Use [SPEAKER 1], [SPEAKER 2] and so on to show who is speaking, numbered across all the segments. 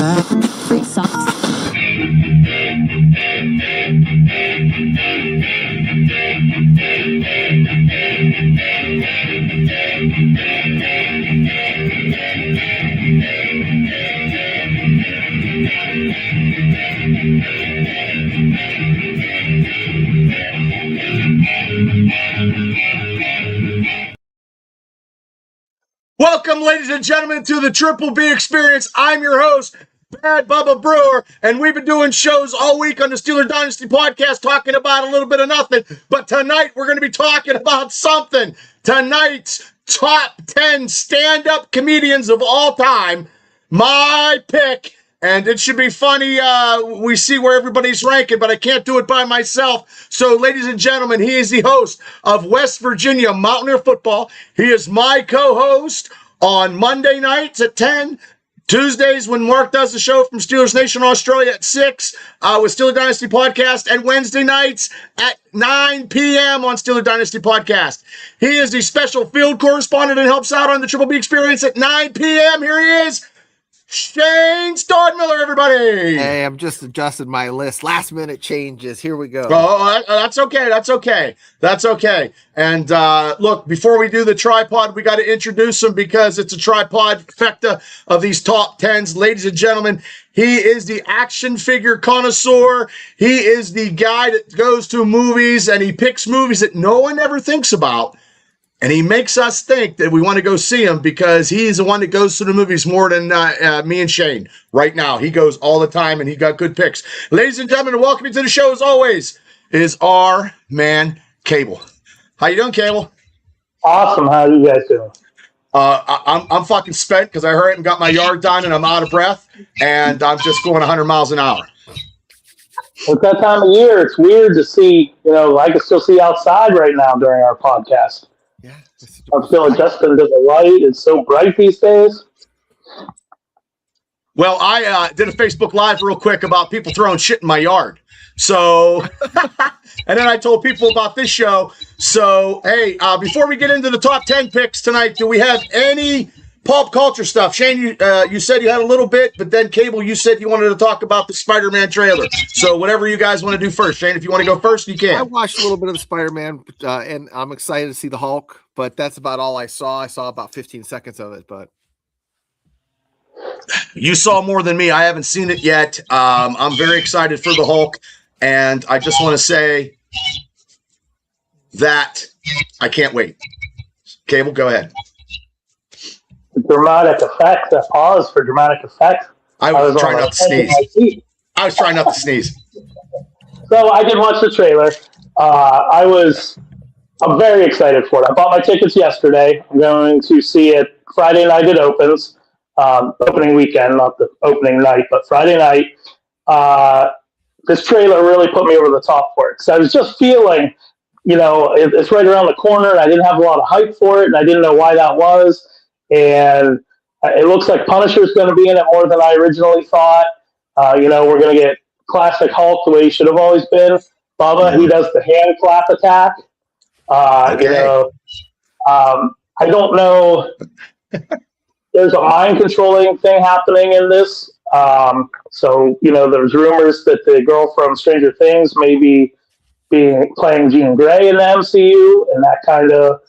[SPEAKER 1] Free socks.
[SPEAKER 2] Welcome, ladies and gentlemen, to the Triple B Experience. I'm your host, Bad Bubba Brewer, and we've been doing shows all week on the Steeler Dynasty podcast talking about a little bit of nothing. But tonight, we're going to be talking about something. Tonight's top 10 stand-up comedians of all time. My pick. And it should be funny. We see where everybody's ranking, but I can't do it by myself. So, ladies and gentlemen, he is the host of West Virginia Mountaineer Football. He is my co-host on Monday nights at 10, Tuesdays when Mark does the show from Steelers Nation Australia at 6 with Steeler Dynasty Podcast, and Wednesday nights at 9 p.m. on Steeler Dynasty Podcast. He is the special field correspondent and helps out on the Triple B Experience at 9 p.m. Here he is. Shane Stodmiller, everybody.
[SPEAKER 3] Hey, I'm just adjusting my list. Last minute changes. Here we go.
[SPEAKER 2] Oh, that's okay. That's okay. That's okay. And look, before we do the tripod, we got to introduce him because it's a tripod trifecta of these top 10s. Ladies and gentlemen, he is the action figure connoisseur. He is the guy that goes to movies and he picks movies that no one ever thinks about. And he makes us think that we want to go see him because he's the one that goes to the movies more than me and Shane. Right now, he goes all the time, and he got good picks. Ladies and gentlemen, welcome to the show, as always, is our man, Cable. How you doing, Cable?
[SPEAKER 4] Awesome. How are you guys doing?
[SPEAKER 2] I'm fucking spent because I hurried and got my yard done, and I'm out of breath, and I'm just going 100 miles an hour.
[SPEAKER 4] It's that time of year. It's weird to see, I can still see outside right now during our podcast.
[SPEAKER 3] Yeah,
[SPEAKER 4] I'm still adjusting to the light. It's so bright these days.
[SPEAKER 2] Well, I did a Facebook Live real quick about people throwing shit in my yard. So, and then I told people about this show. So, hey, before we get into the top 10 picks tonight, do we have any pop culture stuff? Shane, you said you had a little bit, but then Cable, you said you wanted to talk about the Spider-Man trailer. So whatever you guys want to do first. Shane, if you want to go first, you can.
[SPEAKER 3] I watched a little bit of the Spider-Man, and I'm excited to see the Hulk, but that's about all I saw. I saw about 15 seconds of it, but.
[SPEAKER 2] You saw more than me. I haven't seen it yet. I'm very excited for the Hulk, and I just want to say that I can't wait. Cable, go ahead.
[SPEAKER 4] Dramatic effects. A pause for dramatic effects.
[SPEAKER 2] I was trying not to sneeze. I was trying not to sneeze.
[SPEAKER 4] So I did watch the trailer. I'm very excited for it. I bought my tickets yesterday. I'm going to see it Friday night. It opens. Opening weekend, not the opening night, but Friday night. This trailer really put me over the top for it. So I was just feeling, it's right around the corner, and I didn't have a lot of hype for it, and I didn't know why that was. And it looks like Punisher's going to be in it more than I originally thought. We're going to get classic Hulk the way he should have always been. Bubba, he does the hand clap attack.
[SPEAKER 2] Okay.
[SPEAKER 4] I don't know. There's a mind controlling thing happening in this. So there's rumors that the girl from Stranger Things may be playing Jean Grey in the MCU, and that kind of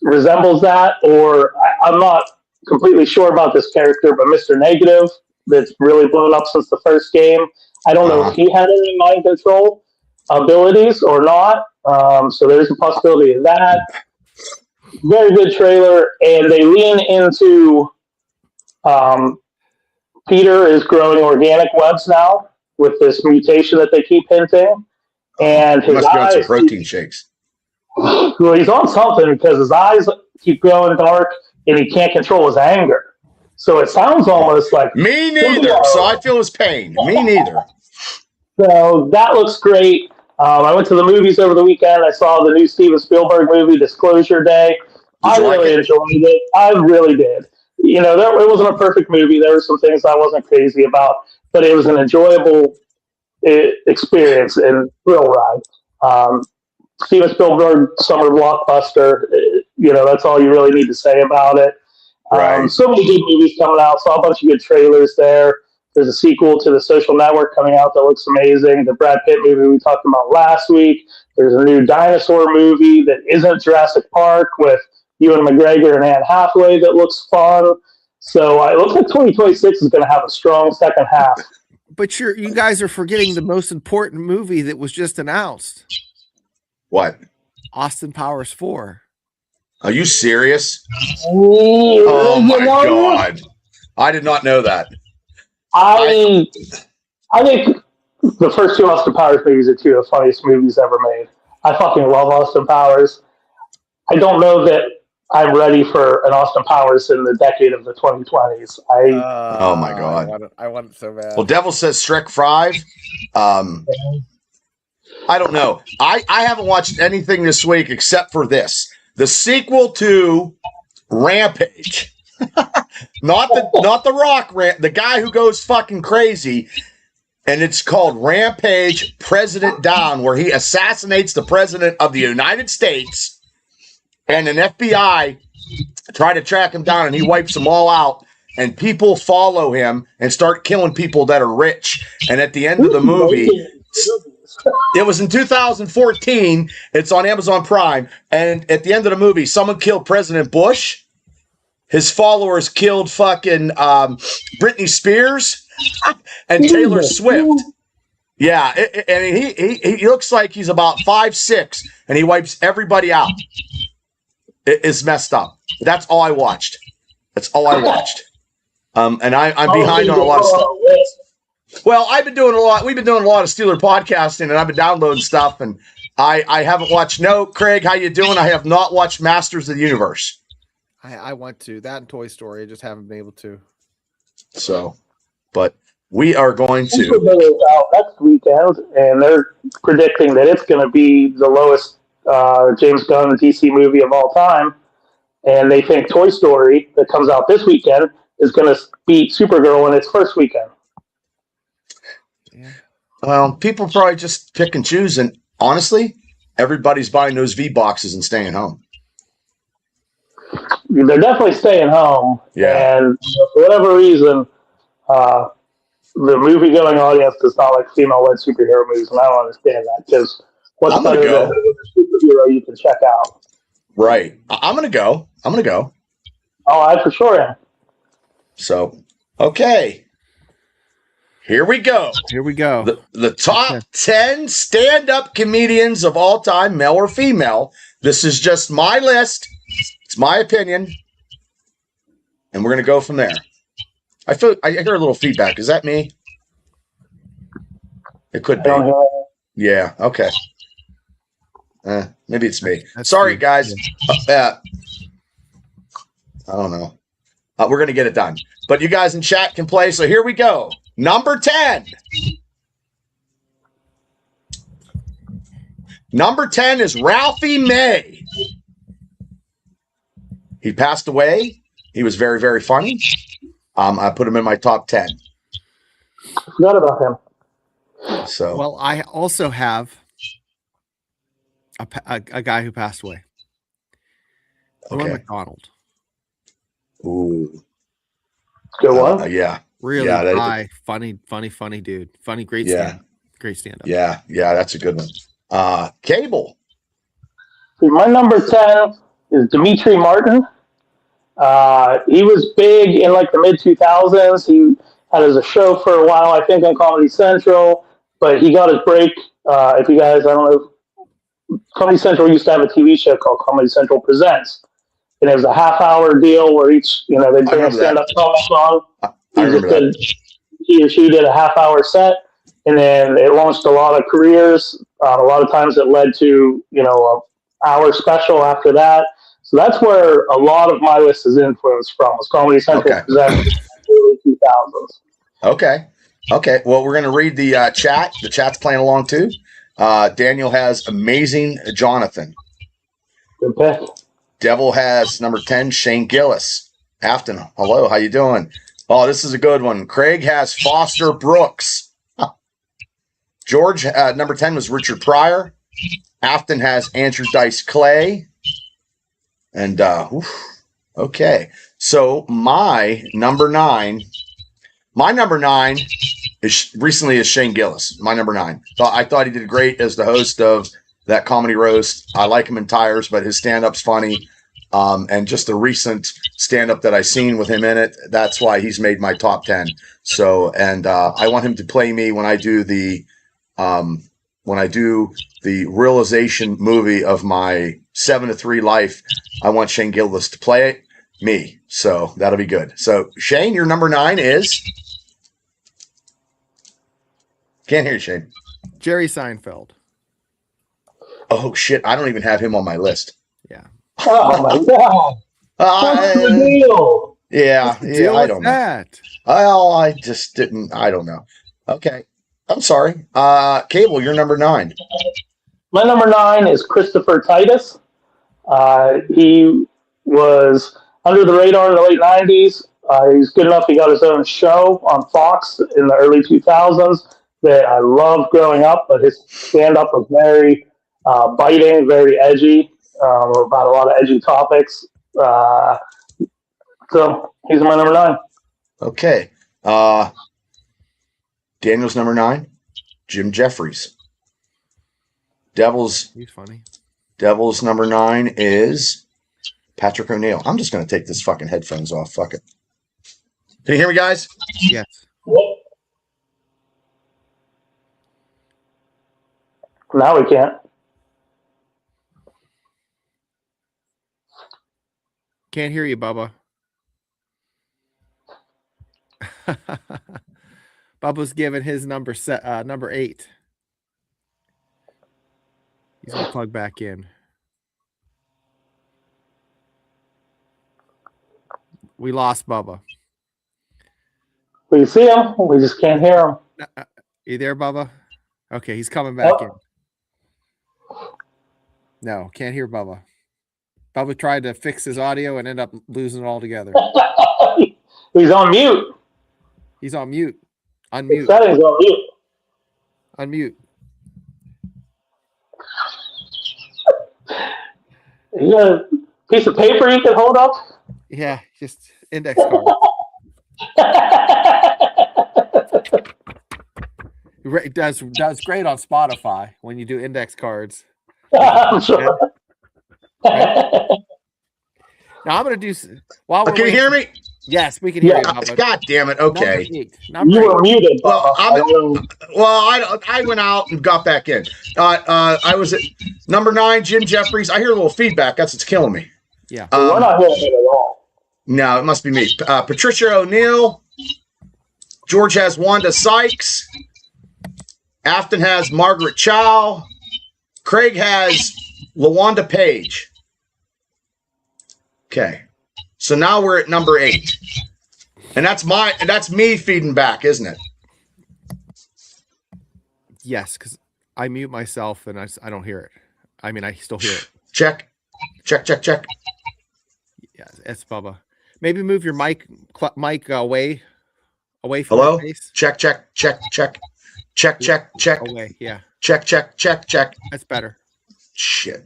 [SPEAKER 4] resembles that. Or I'm not completely sure about this character, but Mr. Negative, that's really blown up since the first game. I don't know if he had any mind control abilities or not. So there's a possibility of that. Very good trailer, and they lean into Peter is growing organic webs now with this mutation that they keep hinting, and his
[SPEAKER 2] must be on some
[SPEAKER 4] eyes.
[SPEAKER 2] protein shakes.
[SPEAKER 4] Well, he's on something because his eyes keep growing dark, and he can't control his anger. So it sounds almost like
[SPEAKER 2] Me neither. So I feel his pain. Me neither.
[SPEAKER 4] So that looks great. I went to the movies over the weekend. I saw the new Steven Spielberg movie, Disclosure Day. I really enjoyed it. I really did. It wasn't a perfect movie. There were some things I wasn't crazy about, but it was an enjoyable experience and thrill ride. Steven Spielberg, summer blockbuster. That's all you really need to say about it.
[SPEAKER 2] Right.
[SPEAKER 4] So many good movies coming out. Saw a bunch of good trailers there. There's a sequel to The Social Network coming out that looks amazing. The Brad Pitt movie we talked about last week. There's a new dinosaur movie that isn't Jurassic Park with Ewan McGregor and Anne Hathaway that looks fun. So it looks like 2026 is going to have a strong second half.
[SPEAKER 3] But you guys are forgetting the most important movie that was just announced.
[SPEAKER 2] What?
[SPEAKER 3] Austin Powers 4.
[SPEAKER 2] Are you serious? Oh my God. I did not know that.
[SPEAKER 4] I think the first two Austin Powers movies are two of the funniest movies ever made. I fucking love Austin Powers. I don't know that I'm ready for an Austin Powers in the decade of the 2020s.
[SPEAKER 2] Oh my God.
[SPEAKER 3] I want it so bad.
[SPEAKER 2] Well, Devil says Shrek 5. I don't know. I haven't watched anything this week except for this. The sequel to Rampage. not the Rock, the guy who goes fucking crazy. And it's called Rampage President Down, where he assassinates the president of the United States. And an FBI try to track him down, and he wipes them all out. And people follow him and start killing people that are rich. And at the end of the movie, it was in 2014. It's on Amazon Prime. And at the end of the movie, someone killed President Bush. His followers killed fucking Britney Spears and Taylor Swift. Yeah, and he looks like he's about 5'6", and he wipes everybody out. It's messed up. That's all I watched. And I'm behind on a lot of stuff. Well, I've been doing a lot. We've been doing a lot of Steeler podcasting, and I've been downloading stuff. And I haven't watched. No, Craig, how you doing? I have not watched Masters of the Universe.
[SPEAKER 3] I want to. That and Toy Story. I just haven't been able to.
[SPEAKER 2] So, but we are going to.
[SPEAKER 4] Super Bowl is out next weekend, and they're predicting that it's going to be the lowest James Gunn DC movie of all time. And they think Toy Story, that comes out this weekend, is going to beat Supergirl in its first weekend.
[SPEAKER 3] Yeah.
[SPEAKER 2] Well, people probably just pick and choose, and honestly, everybody's buying those V boxes and staying home.
[SPEAKER 4] They're definitely staying home.
[SPEAKER 2] Yeah.
[SPEAKER 4] And for whatever reason, the movie-going audience does not like female-led superhero movies, and I don't understand that, because what's better than a superhero you can check out?
[SPEAKER 2] Right. I'm going to go.
[SPEAKER 4] Oh, I for sure am.
[SPEAKER 2] So, okay. Here we go. The top 10 stand-up comedians of all time, male or female. This is just my list. It's my opinion. And we're going to go from there. I hear a little feedback. Is that me? It could be. Yeah, okay. Maybe it's me. Sorry, guys. I don't know. We're going to get it done. But you guys in chat can play, so here we go. Number 10. Number 10 is Ralphie May. He passed away. He was very, very funny. I put him in my top 10.
[SPEAKER 4] Forgot about him.
[SPEAKER 2] So,
[SPEAKER 3] well, I also have a guy who passed away. Norm Macdonald.
[SPEAKER 2] Ooh.
[SPEAKER 4] Good one.
[SPEAKER 2] Yeah.
[SPEAKER 3] Really dry, funny dude. Funny, great stand. Great stand-up.
[SPEAKER 2] Yeah, that's a good one. Cable.
[SPEAKER 4] My number 10 is Dimitri Martin. He was big in like the mid-2000s. He had a show for a while, I think, on Comedy Central, but he got his break. If you guys, I don't know, Comedy Central used to have a TV show called Comedy Central Presents. And it was a half-hour deal where each, they bring a stand-up comic on. He or she did a half-hour set, and then it launched a lot of careers. A lot of times it led to, an hour special after that. So that's where a lot of my list is influenced from. Was Comedy Central Presents in the early 2000s.
[SPEAKER 2] Okay. Well, we're going to read the chat. The chat's playing along too. Daniel has Amazing Jonathan.
[SPEAKER 4] Good pick.
[SPEAKER 2] Devil has number 10, Shane Gillis. Afton, hello, how you doing? Oh, this is a good one. Craig has Foster Brooks. George, number 10 was Richard Pryor. Afton has Andrew Dice Clay. And, okay. So my number 9 My number 9 is Shane Gillis. My number 9. I thought he did great as the host of that comedy roast. I like him in Tires, but his stand-up's funny. And just the recent stand-up that I seen with him in it, that's why he's made my top 10. So, and I want him to play me when I do the realization movie of my 7 to 3 life. I want Shane Gillis to play it, me. So that'll be good. So Shane, your number 9 is? Can't hear you, Shane.
[SPEAKER 3] Jerry Seinfeld.
[SPEAKER 2] Oh shit! I don't even have him on my list.
[SPEAKER 3] Yeah.
[SPEAKER 4] Oh my god! What's the deal?
[SPEAKER 2] Yeah, I don't know.
[SPEAKER 3] That?
[SPEAKER 2] Well, I just didn't. I don't know. Okay, I'm sorry. Cable, you're number 9.
[SPEAKER 4] My number 9 is Christopher Titus. He was under the radar in the late 90s. He's good enough. He got his own show on Fox in the early 2000s that I loved growing up, but his stand-up was very biting, very edgy, about a lot of edgy topics. So he's my number 9.
[SPEAKER 2] Okay. Daniel's number 9, Jim Jeffries.
[SPEAKER 3] He's funny.
[SPEAKER 2] Devil's number 9 is Patrick O'Neill. I'm just going to take this fucking headphones off. Fuck it. Can you hear me, guys?
[SPEAKER 3] Yes.
[SPEAKER 4] Now we can't.
[SPEAKER 3] Can't hear you, Bubba. Bubba's giving his number 8. He's gonna plug back in. We lost Bubba.
[SPEAKER 4] We can see him. We just can't hear him.
[SPEAKER 3] You there, Bubba? Okay, he's coming back in. No, can't hear Bubba. Bubba tried to fix his audio and ended up losing it altogether.
[SPEAKER 4] He's on mute.
[SPEAKER 3] He's on mute.
[SPEAKER 4] His
[SPEAKER 3] Unmute.
[SPEAKER 4] settings on mute.
[SPEAKER 3] Unmute.
[SPEAKER 4] You got a piece of paper you can hold up?
[SPEAKER 3] Yeah, just index card. It does great on Spotify when you do index cards.
[SPEAKER 4] I'm sure.
[SPEAKER 3] Now I'm gonna do while we're
[SPEAKER 2] Can you hear me?
[SPEAKER 3] Yes, we can hear you. Bubba.
[SPEAKER 2] God damn it. Okay.
[SPEAKER 4] You were muted.
[SPEAKER 2] Well,
[SPEAKER 4] Bubba.
[SPEAKER 2] I went out and got back in. I was at number 9, Jim Jeffries. I hear a little feedback. That's what's killing me.
[SPEAKER 3] Yeah.
[SPEAKER 4] We're not hearing it at all.
[SPEAKER 2] No, it must be me. Patricia O'Neill. George has Wanda Sykes. Afton has Margaret Chow. Craig has LaWanda Page. Okay. So now we're at number 8. And that's me feeding back, isn't it?
[SPEAKER 3] Yes, because I mute myself and I don't hear it. I mean, I still hear it.
[SPEAKER 2] Check. Check.
[SPEAKER 3] Yeah, it's Bubba. Maybe move your mic away from
[SPEAKER 2] Hello?
[SPEAKER 3] your face.
[SPEAKER 2] Check.
[SPEAKER 3] Away, yeah.
[SPEAKER 2] Check.
[SPEAKER 3] That's better.
[SPEAKER 2] Shit.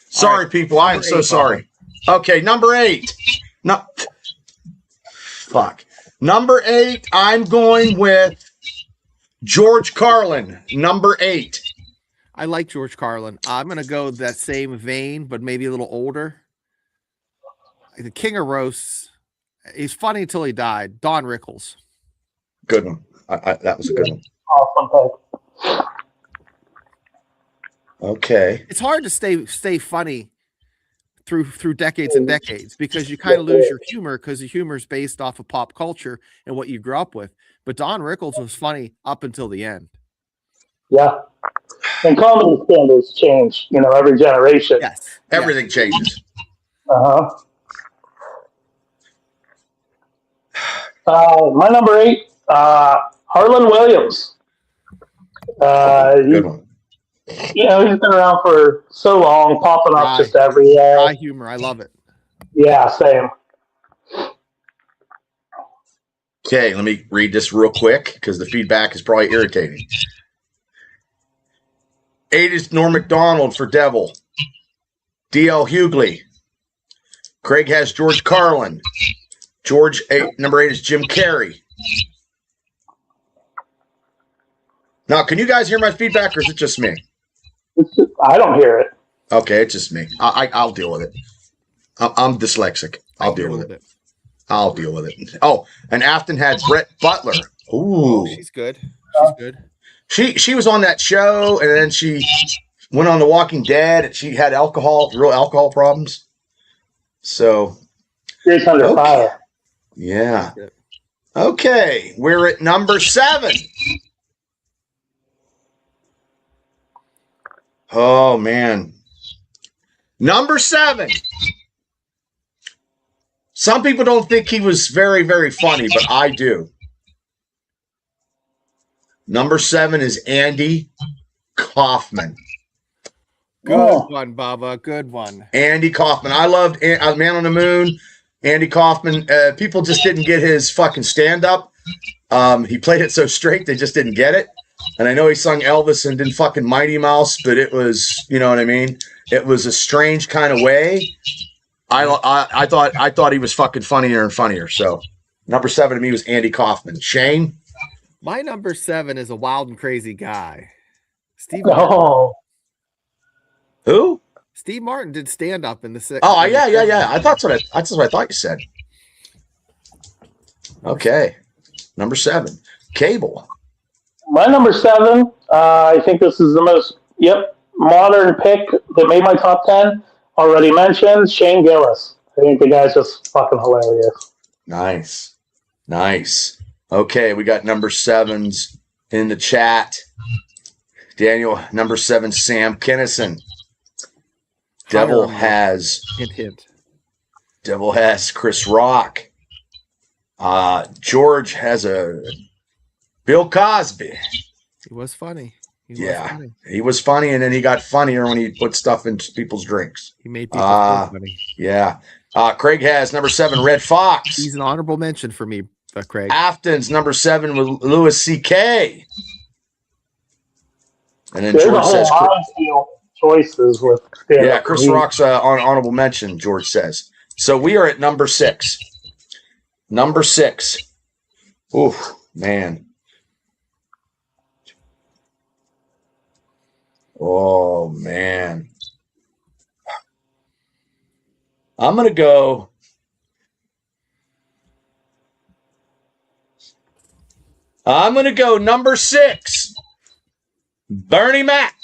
[SPEAKER 2] Sorry,
[SPEAKER 3] right.
[SPEAKER 2] people. I am
[SPEAKER 3] Number
[SPEAKER 2] so
[SPEAKER 3] 8,
[SPEAKER 2] sorry. Okay, number 8. No. Fuck. Number 8, I'm going with George Carlin. Number 8.
[SPEAKER 3] I like George Carlin. I'm going to go that same vein, but maybe a little older. The King of Roasts. He's funny until he died. Don Rickles.
[SPEAKER 2] Good one. That was a good one.
[SPEAKER 4] Awesome.
[SPEAKER 2] Okay.
[SPEAKER 3] It's hard to stay funny through decades and decades because you kind of lose your humor because the humor is based off of pop culture and what you grew up with. But Don Rickles was funny up until the end.
[SPEAKER 4] Yeah. And comedy standards change, every generation.
[SPEAKER 3] Yes.
[SPEAKER 2] Everything changes.
[SPEAKER 4] Uh-huh. My number 8, Harlan Williams.
[SPEAKER 2] Good one.
[SPEAKER 4] He's been around for so long, popping up just everywhere.
[SPEAKER 3] Dry humor. I love it.
[SPEAKER 4] Yeah, same.
[SPEAKER 2] Okay, let me read this real quick because the feedback is probably irritating. 8 is Norm Macdonald for Devil. D.L. Hughley. Craig has George Carlin. Number 8 is Jim Carrey. Now, can you guys hear my feedback, or is it just me?
[SPEAKER 4] I don't hear it.
[SPEAKER 2] Okay, it's just me. I'll deal with it. I'm dyslexic. I'll deal with it. I'll deal with it. Oh, and Afton had Brett Butler. Ooh,
[SPEAKER 3] Oh, she's good. She's good.
[SPEAKER 2] she was on that show, and then she went on The Walking Dead, and she had real alcohol problems. So,
[SPEAKER 4] It's under fire.
[SPEAKER 2] yeah. Okay, we're at number 7. Oh man, number 7. Some people don't think he was very, very funny, but I do. Number 7 is Andy Kaufman.
[SPEAKER 3] Good one, Baba. Good one.
[SPEAKER 2] Andy Kaufman. I loved Man on the Moon. Andy Kaufman. People just didn't get his fucking stand-up. He played it so straight, they just didn't get it. And I know he sung Elvis and did fucking Mighty Mouse, but it was, you know what I mean? It was a strange kind of way. I thought he was fucking funnier and funnier. So number 7 to me was Andy Kaufman. Shane?
[SPEAKER 3] My number 7 is a wild and crazy guy. Steve
[SPEAKER 4] Oh,
[SPEAKER 2] Who?
[SPEAKER 3] Steve Martin did stand up in the 6th.
[SPEAKER 2] Oh, yeah. That's what I thought you said. Okay. Number 7. Cable.
[SPEAKER 4] my number 7. I think this is the most modern pick that made my top 10. Already mentioned Shane Gillis. I think the guy's just fucking hilarious.
[SPEAKER 2] Nice. Okay, we got number 7s in the chat. Daniel, number 7, Sam Kinison. Devil has
[SPEAKER 3] hint.
[SPEAKER 2] Devil has Chris Rock. George has a Bill Cosby.
[SPEAKER 3] He was funny.
[SPEAKER 2] He was funny, and then he got funnier when he put stuff in people's drinks.
[SPEAKER 3] He made people feel funny.
[SPEAKER 2] Yeah. Craig has number 7, Red Fox.
[SPEAKER 3] He's an honorable mention for me, Craig.
[SPEAKER 2] Afton's number 7 with Louis C.K. And then
[SPEAKER 4] There's
[SPEAKER 2] George
[SPEAKER 4] a whole
[SPEAKER 2] says,
[SPEAKER 4] lot of choices with stand-up
[SPEAKER 2] Chris
[SPEAKER 4] comedians.
[SPEAKER 2] Rock's on honorable mention, George says. So we are at number 6. Number 6. Oof, man. Oh, man. I'm going to go. Number 6. Bernie Mac.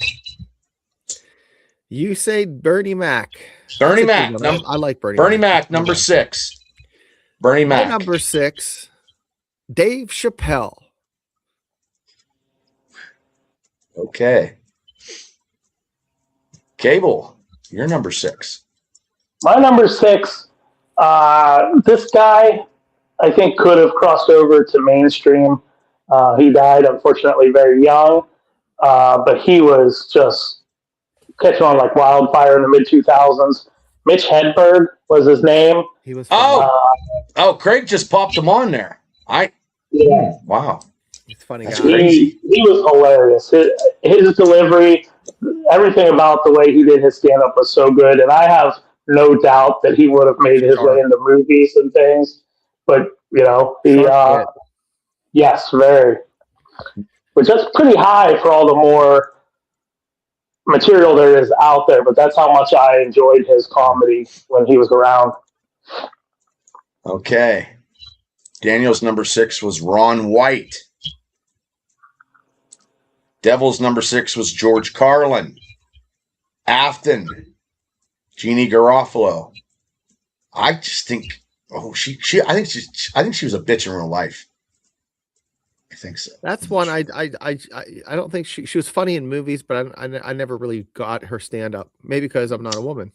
[SPEAKER 3] You say Bernie Mac.
[SPEAKER 2] Bernie Mac.
[SPEAKER 3] I like Bernie.
[SPEAKER 2] Bernie Mac, number 6. Bernie Mac.
[SPEAKER 3] Number 6. Dave Chappelle.
[SPEAKER 2] Okay. Cable, you're number 6.
[SPEAKER 4] My number 6, this guy, I think, could have crossed over to mainstream. He died, unfortunately, very young, but he was just catching on like wildfire in the mid-2000s. Mitch Hedberg was his name.
[SPEAKER 3] He was
[SPEAKER 2] funny. Craig just popped him on there.
[SPEAKER 4] Yeah.
[SPEAKER 2] Wow.
[SPEAKER 3] He's funny
[SPEAKER 2] That's
[SPEAKER 3] guy.
[SPEAKER 2] crazy.
[SPEAKER 4] He was hilarious. His delivery, everything about the way he did his stand-up was so good, and I have no doubt that he would have made his way into movies and things. But, yes, very. Which is pretty high for all the more material there is out there, but that's how much I enjoyed his comedy when he was around.
[SPEAKER 2] Okay. Daniel's number 6 was Ron White. Devil's number 6 was George Carlin. Afton, Jeannie Garofalo. I just think, I think she was a bitch in real life. I think so.
[SPEAKER 3] That's one I don't think she was funny in movies, but I never really got her stand up. Maybe because I'm not a woman.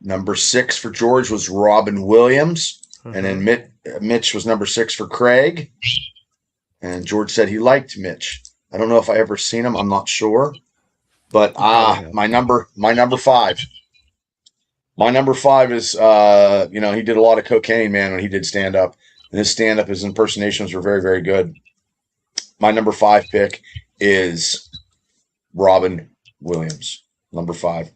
[SPEAKER 2] Number 6 for George was Robin Williams, and then Mitch was number 6 for Craig. And George said he liked Mitch. I don't know if I ever seen him. I'm not sure. But my number 5. My number 5 is he did a lot of cocaine, man, when he did stand up. And his stand up, his impersonations were very, very good. My number 5 pick is Robin Williams. Number 5.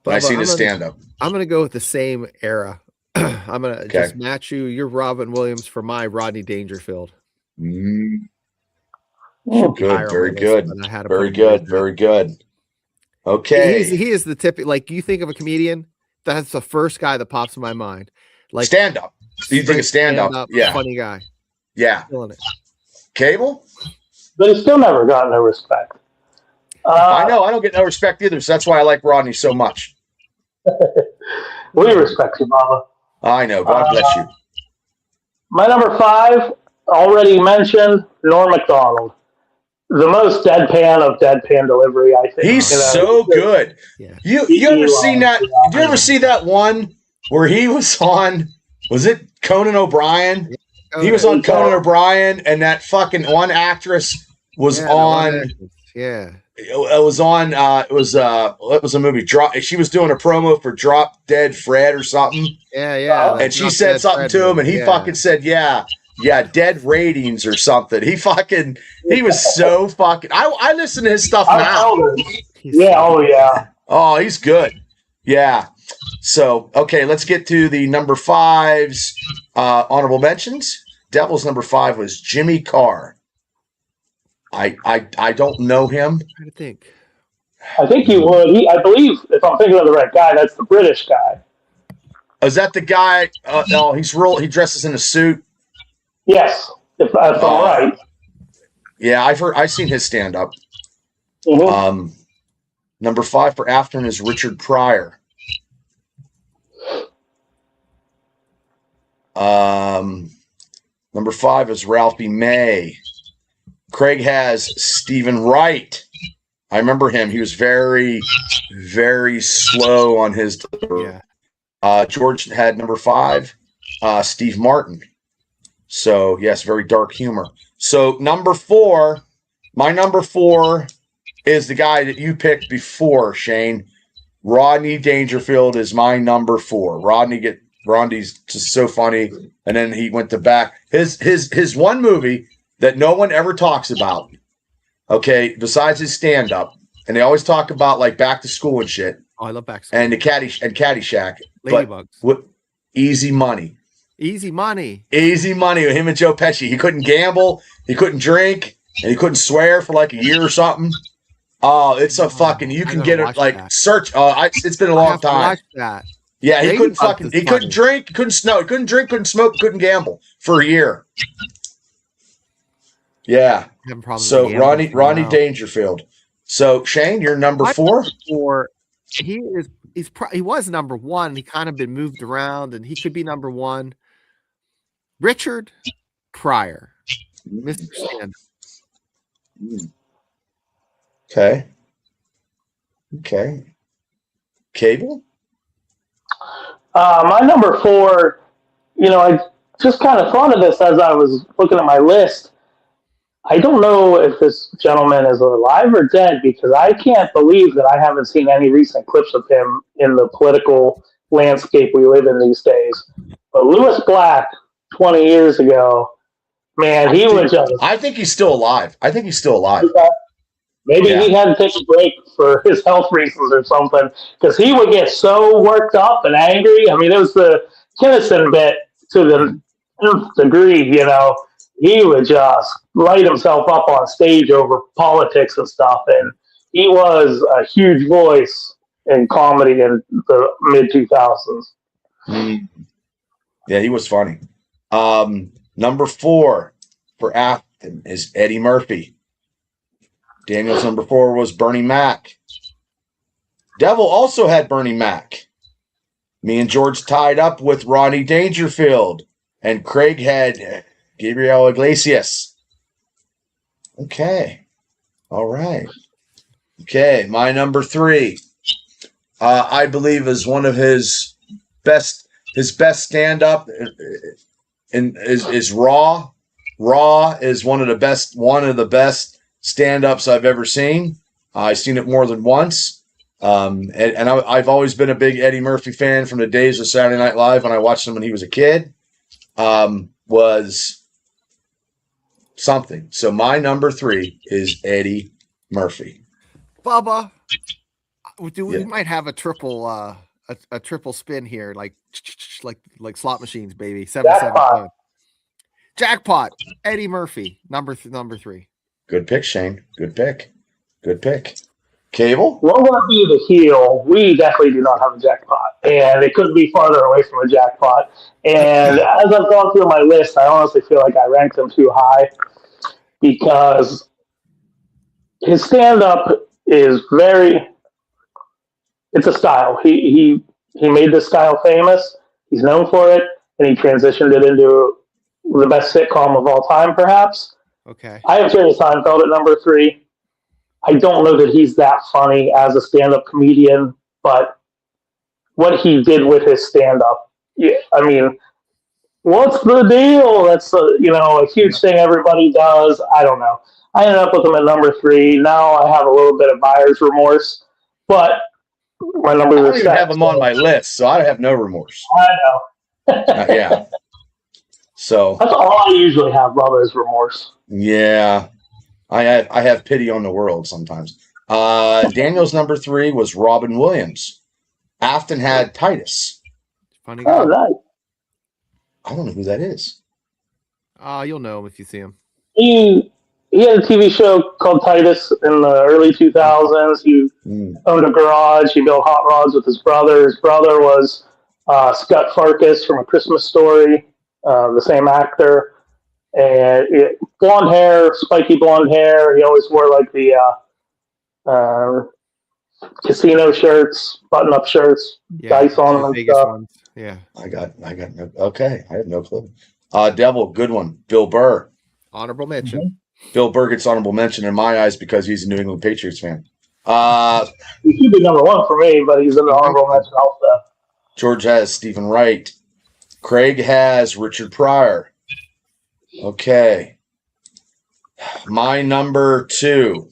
[SPEAKER 2] But I see the stand up.
[SPEAKER 3] I'm gonna go with the same era I'm gonna
[SPEAKER 2] Okay.
[SPEAKER 3] just match you. You're Robin Williams for my Rodney Dangerfield.
[SPEAKER 2] Mm,
[SPEAKER 3] Should be
[SPEAKER 2] good,
[SPEAKER 3] higher on
[SPEAKER 2] very
[SPEAKER 3] my list,
[SPEAKER 2] good,
[SPEAKER 3] but I had to
[SPEAKER 2] very
[SPEAKER 3] put him where
[SPEAKER 2] good,
[SPEAKER 3] he's at.
[SPEAKER 2] very good. Okay,
[SPEAKER 3] He is the tip. Like you think of a comedian, that's the first guy that pops in my mind. Like
[SPEAKER 2] stand up. Do you think of stand up? Yeah,
[SPEAKER 3] funny guy,
[SPEAKER 2] yeah.
[SPEAKER 3] killing it.
[SPEAKER 2] Cable.
[SPEAKER 4] But he's still never gotten no respect.
[SPEAKER 2] I know. I don't get no respect either. So that's why I like Rodney so much.
[SPEAKER 4] We respect you, Baba.
[SPEAKER 2] I know. God bless you.
[SPEAKER 4] My number 5, already mentioned, Norm Macdonald. The most deadpan of deadpan delivery, I think.
[SPEAKER 2] He's so good.
[SPEAKER 3] Yeah.
[SPEAKER 2] You ever seen that? Did you ever see that one where he was on? Was it Conan O'Brien? He was on Conan O'Brien, and that fucking one actress was on. It was on. It was a movie. She was doing a promo for Drop Dead Fred or something.
[SPEAKER 3] Yeah.
[SPEAKER 2] And she said something to him, and he fucking said, "Yeah, dead ratings or something." He was so fucking. I listen to his stuff now. Oh, he's good. Yeah. So okay, let's get to the number 5's honorable mentions. Devil's number 5 was Jimmy Carr. I don't know him.
[SPEAKER 3] I'm trying to think.
[SPEAKER 4] I think you would. I believe, if I'm thinking of the right guy, that's the British guy.
[SPEAKER 2] Is that the guy? No, he dresses in a suit.
[SPEAKER 4] Yes, if I'm right.
[SPEAKER 2] Yeah, I've seen his stand up.
[SPEAKER 4] Mm-hmm.
[SPEAKER 2] Number 5 for Afton is Richard Pryor. Number 5 is Ralphie May. Craig has Stephen Wright. I remember him. He was very, very slow on his delivery.
[SPEAKER 3] Yeah.
[SPEAKER 2] George had number 5, Steve Martin. So, yes, very dark humor. So, number 4, my number 4 is the guy that you picked before, Shane. Rodney Dangerfield is my number 4. Rodney's just so funny. And then he went to back. His one movie that no one ever talks about, okay, besides his stand-up, and they always talk about like Back to School and shit.
[SPEAKER 3] Oh, I love Back to School.
[SPEAKER 2] And
[SPEAKER 3] Ladybugs.
[SPEAKER 2] Caddyshack. But Easy Money.
[SPEAKER 3] Easy Money.
[SPEAKER 2] Easy Money with him and Joe Pesci. He couldn't gamble, he couldn't drink, and he couldn't swear for like a year or something. Oh, it's a fucking. You can get it like that. Search. It's been a long time.
[SPEAKER 3] Watch that.
[SPEAKER 2] Yeah, he couldn't fucking. He couldn't drink. Couldn't snow. He couldn't drink. Couldn't smoke. Couldn't gamble for a year. Yeah. So Rodney Dangerfield. So Shane, you're number 4.
[SPEAKER 3] He was number 1. He kind of been moved around, and he could be number 1. Richard Pryor, Mr. Stand.
[SPEAKER 2] Okay. Cable.
[SPEAKER 4] My number 4. I just kind of thought of this as I was looking at my list. I don't know if this gentleman is alive or dead because I can't believe that I haven't seen any recent clips of him in the political landscape we live in these days. But Lewis Black, 20 years ago, man, he was just...
[SPEAKER 2] I think he's still alive.
[SPEAKER 4] Maybe he had to take a break for his health reasons or something because he would get so worked up and angry. I mean, it was the Kinnison bit to the nth degree, He would just light himself up on stage over politics and stuff. And he was a huge voice in comedy in the mid-2000s.
[SPEAKER 2] Yeah, he was funny. Number 4 for Afton is Eddie Murphy. Daniel's number 4 was Bernie Mac. Devil also had Bernie Mac. Me and George tied up with Rodney Dangerfield. And Craig had Gabriel Iglesias. Okay. All right. Okay, my number 3. I believe is one of his best stand-up is Raw. Raw is one of the best stand-ups I've ever seen. I've seen it more than once. And I've always been a big Eddie Murphy fan from the days of Saturday Night Live when I watched him when he was a kid. Was something. So my number 3 is Eddie Murphy.
[SPEAKER 3] Bubba, we might have a triple a triple spin here, like slot machines, baby. 777. Jackpot. Eddie Murphy, number 3.
[SPEAKER 2] Good pick, Shane. Good pick. Good pick. Cable?
[SPEAKER 4] What would be the heel? We definitely do not have a jackpot, and it couldn't be farther away from a jackpot. And as I've gone through my list, I honestly feel like I ranked him too high because his stand-up is it's a style. He made this style famous. He's known for it, and he transitioned it into the best sitcom of all time, perhaps.
[SPEAKER 3] Okay.
[SPEAKER 4] I have Jerry Seinfeld at number 3. I don't know that he's that funny as a stand-up comedian, but what he did with his stand-up, I mean, what's the deal? That's a huge thing everybody does. I don't know. I ended up with him at number 3. Now I have a little bit of buyer's remorse, but my numbers
[SPEAKER 2] I
[SPEAKER 4] are
[SPEAKER 2] don't even
[SPEAKER 4] set.
[SPEAKER 2] have him on my list, so I have no remorse.
[SPEAKER 4] I know.
[SPEAKER 2] Yeah. So
[SPEAKER 4] That's all I usually have, Bubba, is remorse.
[SPEAKER 2] yeah, I have pity on the world sometimes. Daniel's number 3 was Robin Williams. Afton had Titus.
[SPEAKER 3] Funny guy.
[SPEAKER 4] Oh, nice.
[SPEAKER 2] I don't know who that is.
[SPEAKER 3] You'll know him if you see him.
[SPEAKER 4] He had a TV show called Titus in the early 2000s. He owned a garage. He built hot rods with his brother. His brother was Scott Farkas from A Christmas Story, the same actor. And blonde hair, spiky blonde hair. He always wore like the casino shirts, button-up shirts, dice on them and
[SPEAKER 3] Vegas
[SPEAKER 4] stuff.
[SPEAKER 3] ones. Yeah.
[SPEAKER 2] I got no. Okay, I have no clue. Devil, good one. Bill Burr.
[SPEAKER 3] Honorable mention.
[SPEAKER 2] Bill Burr gets honorable mention in my eyes because he's a New England Patriots fan.
[SPEAKER 4] He should be number 1 for me, but he's in the honorable mention also.
[SPEAKER 2] George has Stephen Wright. Craig has Richard Pryor. Okay. My number 2.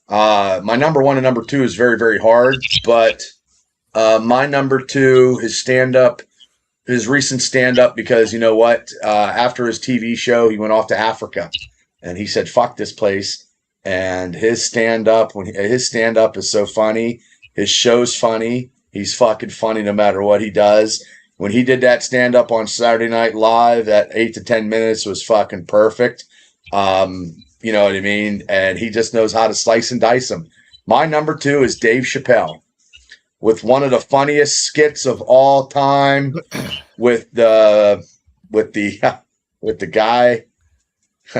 [SPEAKER 2] My number 1 and number 2 is very, very hard, but my number 2, his recent stand-up, because you know what? After his TV show, he went off to Africa, and he said, "Fuck this place." And his stand-up is so funny. His show's funny. He's fucking funny no matter what he does. When he did that stand-up on Saturday Night Live, that 8 to 10 minutes was fucking perfect. You know what I mean? And he just knows how to slice and dice them. My number 2 is Dave Chappelle, with one of the funniest skits of all time, with the guy.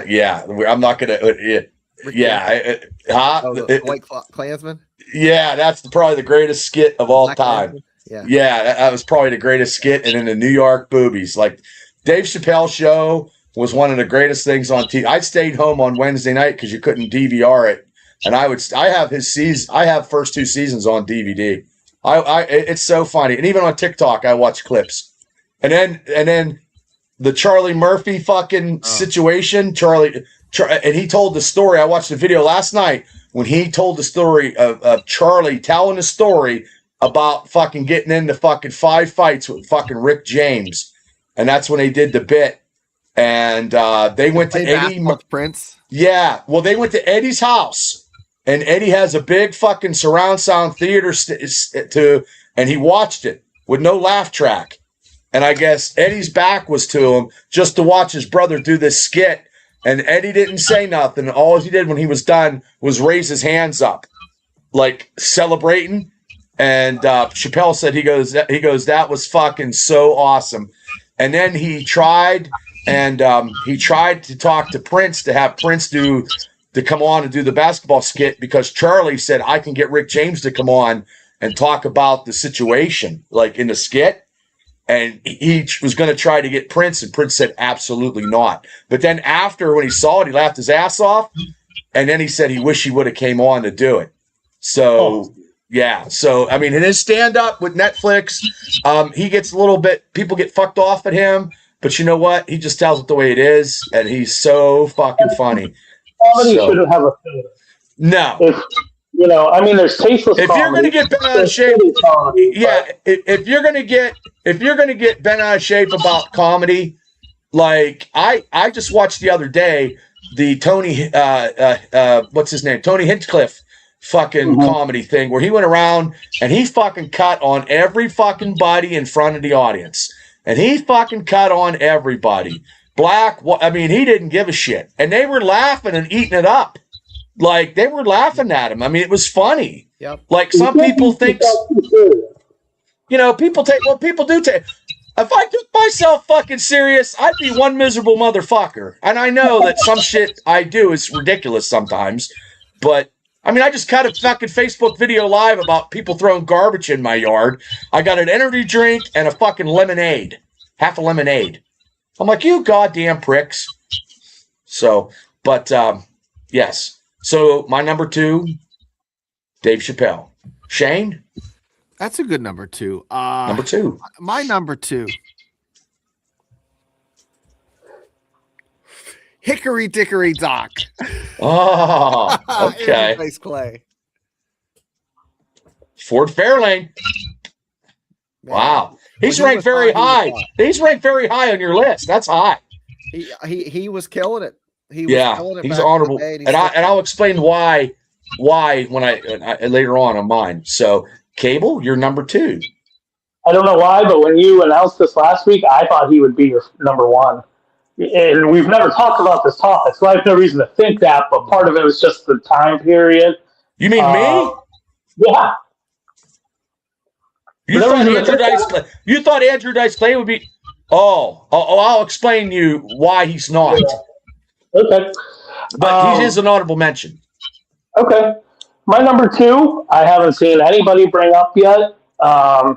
[SPEAKER 2] Yeah, I'm not gonna.
[SPEAKER 3] The White Klansman.
[SPEAKER 2] Yeah, that's probably the greatest skit of all
[SPEAKER 3] Black
[SPEAKER 2] time.
[SPEAKER 3] Klansman? Yeah.
[SPEAKER 2] Yeah, that was probably the greatest skit. And then the New York boobies, like Dave Chappelle show was one of the greatest things on TV. I stayed home on Wednesday night because you couldn't DVR it, and I have his season. I have first 2 seasons on DVD. It's so funny, and even on TikTok, I watch clips. And then the Charlie Murphy fucking situation, and he told the story. I watched the video last night when he told the story of Charlie telling the story about fucking getting into fucking 5 fights with fucking Rick James, and that's when they did the bit. And they went to Eddie
[SPEAKER 3] Prince.
[SPEAKER 2] Yeah, well, they went to Eddie's house, and Eddie has a big fucking surround sound theater and he watched it with no laugh track. And I guess Eddie's back was to him just to watch his brother do this skit. And Eddie didn't say nothing. All he did when he was done was raise his hands up, like celebrating. And Chappelle said, he goes, that was fucking so awesome. And then he tried to talk to Prince to have Prince to come on and do the basketball skit, because Charlie said, I can get Rick James to come on and talk about the situation, like in the skit. And he was going to try to get Prince, and Prince said, absolutely not. But then after, when he saw it, he laughed his ass off. And then he said he wished he would have came on to do it. So, yeah. So, I mean, in his stand-up with Netflix, he gets a little bit, people get fucked off at him. But you know what? He just tells it the way it is. And he's so fucking funny.
[SPEAKER 4] Comedy shouldn't have a filler.
[SPEAKER 2] No.
[SPEAKER 4] There's tasteless
[SPEAKER 2] if
[SPEAKER 4] comedy.
[SPEAKER 2] You're going to get bent out of shape, if you're going to get bent out of shape about comedy, like I just watched the other day the Tony what's his name, Tony Hinchcliffe fucking comedy thing where he went around and he fucking cut on every fucking body in front of the audience. And he fucking cut on everybody. Black, I mean, he didn't give a shit. And they were laughing and eating it up. Like, they were laughing at him. I mean, it was funny.
[SPEAKER 3] Yep.
[SPEAKER 2] Like, some people think, you know, people do take. If I took myself fucking serious, I'd be one miserable motherfucker. And I know that some shit I do is ridiculous sometimes. But, I mean, I just cut a fucking Facebook video live about people throwing garbage in my yard. I got an energy drink and a fucking lemonade. Half a lemonade. I'm like, you goddamn pricks. So, but, yes. So, my number 2, Dave Chappelle. Shane?
[SPEAKER 3] That's a good number 2.
[SPEAKER 2] Number 2.
[SPEAKER 3] My number 2. Hickory Dickory Dock.
[SPEAKER 2] Oh, okay.
[SPEAKER 3] Nice Clay.
[SPEAKER 2] Ford Fairlane.
[SPEAKER 3] Man.
[SPEAKER 2] Wow. He's
[SPEAKER 3] When he
[SPEAKER 2] ranked
[SPEAKER 3] was
[SPEAKER 2] very
[SPEAKER 3] fine, he
[SPEAKER 2] high.
[SPEAKER 3] was fine.
[SPEAKER 2] He's ranked very high on your list. That's high.
[SPEAKER 3] He was killing it. He was
[SPEAKER 2] Yeah,
[SPEAKER 3] killing it
[SPEAKER 2] he's
[SPEAKER 3] back in the
[SPEAKER 2] honorable.
[SPEAKER 3] day,
[SPEAKER 2] And I'll explain why when I later on mine. So, Cable, you're number 2.
[SPEAKER 4] I don't know why, but when you announced this last week, I thought he would be your number 1. And we've never talked about this topic, so I have no reason to think that, but part of it was just the time period.
[SPEAKER 2] You mean me?
[SPEAKER 4] Yeah.
[SPEAKER 2] You thought Andrew Dice Clay would be? Oh, I'll explain you why he's not.
[SPEAKER 4] Okay.
[SPEAKER 2] But he is an honorable mention.
[SPEAKER 4] Okay. My number 2, I haven't seen anybody bring up yet. You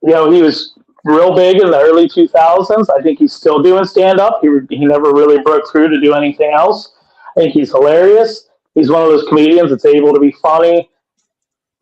[SPEAKER 4] know, he was real big in the early 2000s. I think he's still doing stand-up. He never really broke through to do anything else. I think he's hilarious. He's one of those comedians that's able to be funny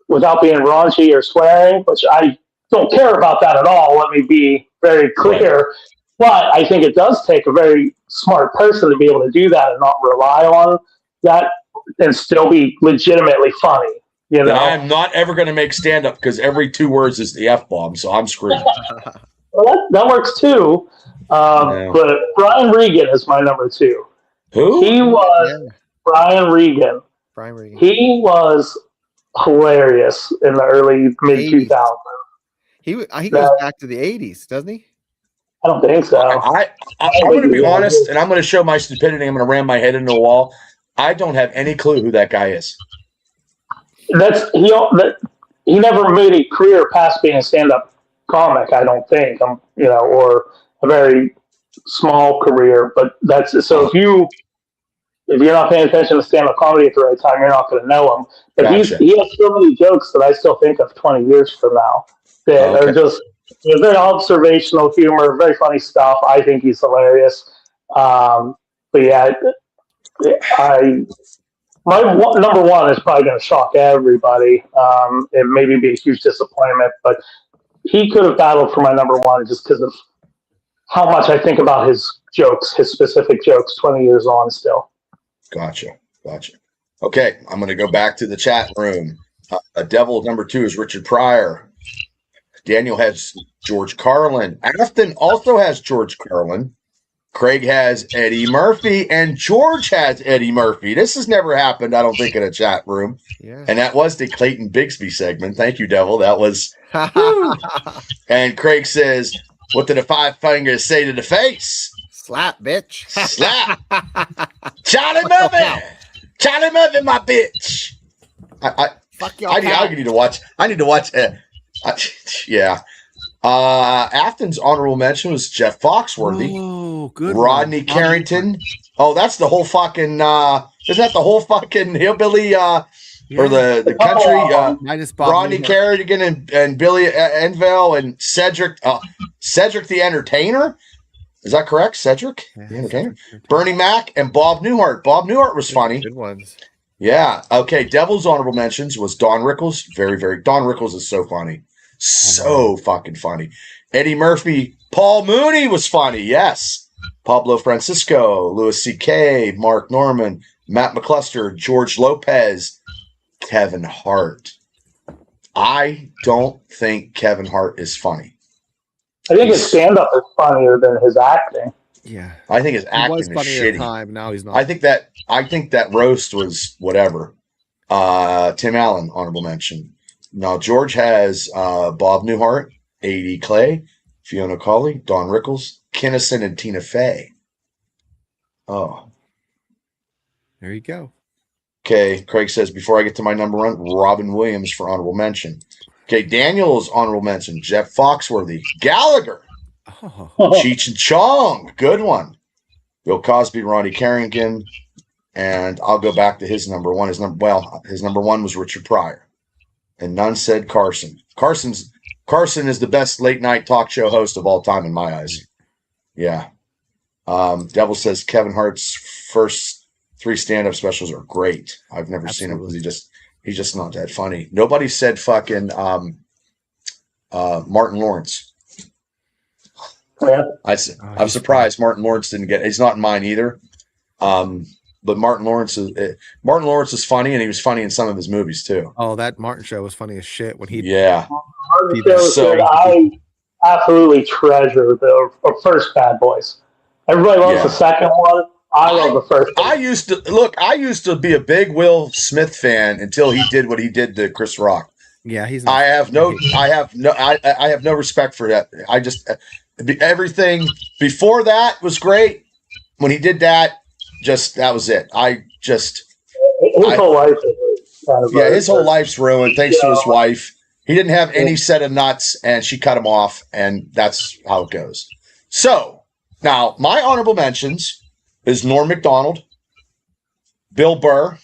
[SPEAKER 4] without being raunchy or swearing, which I don't care about that at all. Let me be very clear. But I think it does take a very smart person to be able to do that and not rely on that and still be legitimately funny. You know?
[SPEAKER 2] I'm not ever going to make stand-up because every 2 words is the F-bomb, so I'm screwed.
[SPEAKER 4] Well, that works too. But Brian Regan is my number 2.
[SPEAKER 2] Who?
[SPEAKER 4] He was Brian Regan.
[SPEAKER 3] Brian Regan.
[SPEAKER 4] He was hilarious in the early mid-2000s.
[SPEAKER 3] He goes back to the 80s, doesn't he?
[SPEAKER 4] I don't think so.
[SPEAKER 2] I'm going to be honest, and I'm going to show my stupidity. I'm going to ram my head into a wall. I don't have any clue who that guy is. He never made a career past being a stand-up comic, I don't think. Or a very small career. But that's so. If you're not paying attention to stand-up comedy at the right time, you're not going to know him. But Gotcha.
[SPEAKER 4] he has so many jokes that I still think of 20 years from now that are just very observational humor, very funny stuff. I think he's hilarious. But yeah, my number 1 is probably going to shock everybody. It maybe be a huge disappointment, but he could have battled for my number 1 just because of how much I think about his jokes, his specific jokes, 20 years on still.
[SPEAKER 2] Gotcha. Okay, I'm going to go back to the chat room. Devil number 2 is Richard Pryor. Daniel has George Carlin. Afton also has George Carlin. Craig has Eddie Murphy, and George has Eddie Murphy. This has never happened, I don't think, in a chat room.
[SPEAKER 3] Yeah.
[SPEAKER 2] And that was the Clayton Bigsby segment. Thank you, Devil. That was. And Craig says, "What did the 5 fingers say to the face?"
[SPEAKER 3] Slap, bitch.
[SPEAKER 2] Slap. Charlie Murphy, my bitch.
[SPEAKER 3] Fuck y'all.
[SPEAKER 2] I need to watch. Yeah. Afton's honorable mention was Jeff Foxworthy.
[SPEAKER 3] Oh, good.
[SPEAKER 2] Rodney Carrington. Oh, that's the whole fucking. Isn't that the whole fucking hillbilly? Or the country?
[SPEAKER 3] Minus Bob
[SPEAKER 2] Rodney Carrigan and Billy Enville and Cedric. Cedric the Entertainer. Is that correct? Cedric the Entertainer. Bernie Mac and Bob Newhart. Bob Newhart was funny.
[SPEAKER 3] Good ones.
[SPEAKER 2] Yeah. Okay. Devil's honorable mentions was Don Rickles. Very, very. Don Rickles is so funny. So fucking funny. Eddie Murphy. Paul Mooney was funny. Yes. Pablo Francisco. Louis C.K. Mark Norman. Matt McCluster. George Lopez. Kevin Hart. I don't think Kevin Hart is funny.
[SPEAKER 4] I think his stand-up is funnier than his acting.
[SPEAKER 3] Yeah.
[SPEAKER 2] I think his
[SPEAKER 3] He
[SPEAKER 2] acting
[SPEAKER 3] was
[SPEAKER 2] is
[SPEAKER 3] funny at
[SPEAKER 2] shitty.
[SPEAKER 3] the time. Now he's not.
[SPEAKER 2] I think that roast was whatever. Tim Allen, honorable mention. Now, George has Bob Newhart, A.D. Clay, Fiona Cawley, Don Rickles, Kinnison, and Tina Fey. Oh.
[SPEAKER 3] There you go.
[SPEAKER 2] Okay, Craig says, before I get to my number one, Robin Williams for honorable mention. Okay, Daniel's honorable mention, Jeff Foxworthy, Gallagher,
[SPEAKER 3] Oh,
[SPEAKER 2] Cheech and Chong, good one. Bill Cosby, Ronnie Carrington, and I'll go back to his number one. His number one was Richard Pryor, and none said Carson. Carson is the best late night talk show host of all time in my eyes. Yeah. Devil says Kevin Hart's first 3 stand-up specials are great. I've never seen him because he's just not that funny. Nobody said fucking Martin Lawrence.
[SPEAKER 4] Yeah.
[SPEAKER 2] I'm surprised Martin Lawrence didn't get. He's not in mine either. But Martin Lawrence is funny, and he was funny in some of his movies too.
[SPEAKER 3] Oh, that Martin show was funny as shit when he.
[SPEAKER 2] Yeah.
[SPEAKER 4] Martin show was good. I absolutely treasure the first Bad Boys. Everybody loves the second one. I love the first one.
[SPEAKER 2] I used to be a big Will Smith fan until he did what he did to Chris Rock.
[SPEAKER 3] Yeah, he's.
[SPEAKER 2] I have no respect for that. I just everything before that was great. When he did that, that was it. His
[SPEAKER 4] whole life.
[SPEAKER 2] His whole life's ruined thanks to his wife. He didn't have any set of nuts, and she cut him off, and that's how it goes. So now my honorable mentions is Norm Macdonald, Bill Burr,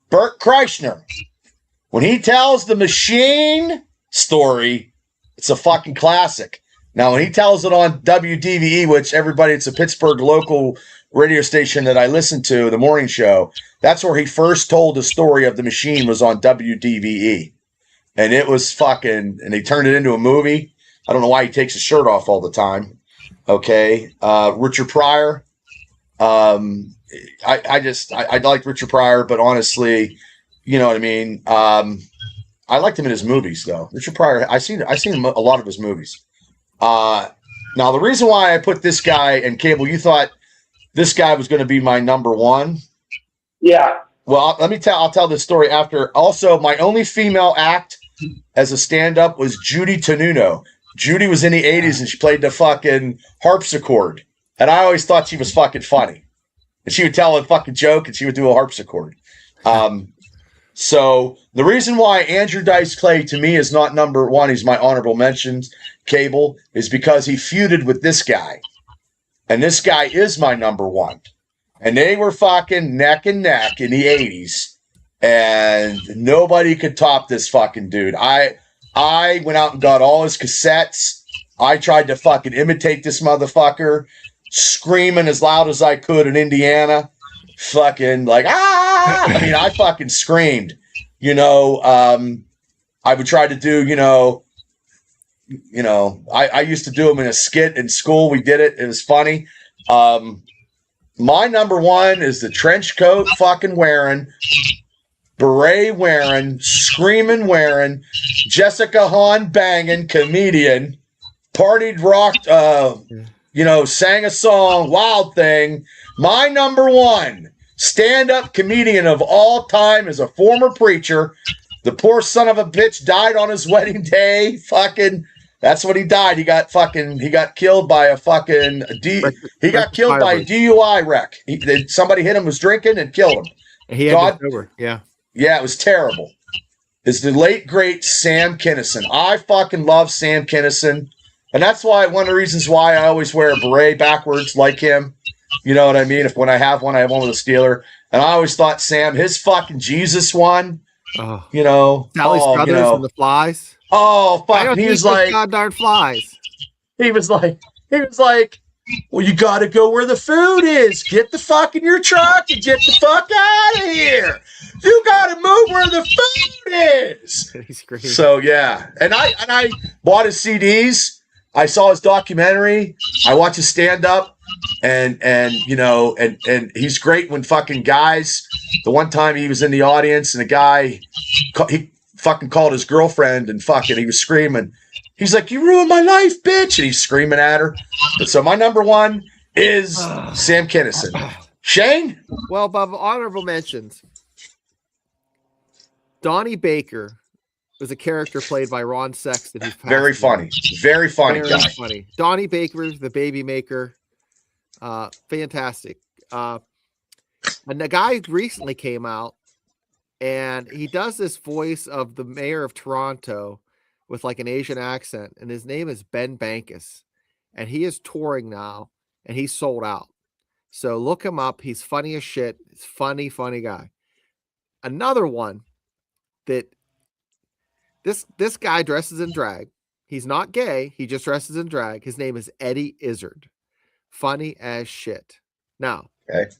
[SPEAKER 2] Bert Kreischer. When he tells the Machine story, it's a fucking classic. Now, when he tells it on WDVE, which it's a Pittsburgh local radio station that I listen to, the morning show, that's where he first told the story of the Machine was on WDVE. And it was fucking, and they turned it into a movie. I don't know why he takes his shirt off all the time. Okay. Richard Pryor. I like Richard Pryor, but honestly, you know what I mean? I liked him in his movies, though. Richard Pryor, I've seen a lot of his movies. Now, the reason why I put this guy, and Cable, you thought this guy was going to be my number one?
[SPEAKER 4] Yeah.
[SPEAKER 2] Well, I'll tell this story after. Also, my only female act as a stand-up was Judy Tenuno. Judy was in the 80s, and she played the fucking harpsichord. And I always thought she was fucking funny. And she would tell a fucking joke, and she would do a harpsichord. So the reason why Andrew Dice Clay to me is not number one, he's my honorable mentions, Cable, is because he feuded with this guy. And this guy is my number one. And they were fucking neck and neck in the 80s. And nobody could top this fucking dude. I went out and got all his cassettes. I tried to fucking imitate this motherfucker, screaming as loud as I could in Indiana. Fucking like, ah! I mean, I fucking screamed. I would try to do, I used to do them in a skit in school. We did it. It was funny. My number one is the trench coat fucking wearing, beret wearing, screaming wearing, Jessica Hahn banging comedian, partied, rocked, sang a song, Wild Thing. My number one stand-up comedian of all time is a former preacher. The poor son of a bitch died on his wedding day. Fucking, that's what he died. He got killed by a fucking, he got killed by a DUI wreck. Somebody hit him, was drinking, and killed him.
[SPEAKER 3] He had it over. Yeah.
[SPEAKER 2] Yeah, it was terrible. It's the late, great Sam Kinison. I fucking love Sam Kinison. And that's why, one of the reasons why I always wear a beret backwards like him. You know what I mean? When I have one with a Steeler. And I always thought Sam, his fucking Jesus one,
[SPEAKER 3] Sally's Brothers and the Flies.
[SPEAKER 2] Oh, fuck. He was like,
[SPEAKER 3] goddamn flies.
[SPEAKER 2] He was like, well, you got to go where the food is. Get the fuck in your truck and get the fuck out of here. You got to move where the food is. So, yeah. And I bought his CDs. I saw his documentary. I watched his stand-up. And he's great when fucking guys. The one time he was in the audience and a guy, he fucking called his girlfriend and fucking he was screaming. He's like, "You ruined my life, bitch!" And he's screaming at her. But so my number one is Sam Kinison. Shane?
[SPEAKER 3] Well, Bob, honorable mentions. Donnie Baker was a character played by Ron Sexton. Who
[SPEAKER 2] Very funny. Very funny guy.
[SPEAKER 3] Funny. Donnie Baker, the baby maker. Fantastic. And the guy recently came out and he does this voice of the mayor of Toronto with like an Asian accent. And his name is Ben Bankus. And he is touring now and he's sold out. So look him up. He's funny as shit. He's funny guy. Another one that this guy dresses in drag. He's not gay. He just dresses in drag. His name is Eddie Izzard. Funny as shit. Now,
[SPEAKER 2] okay.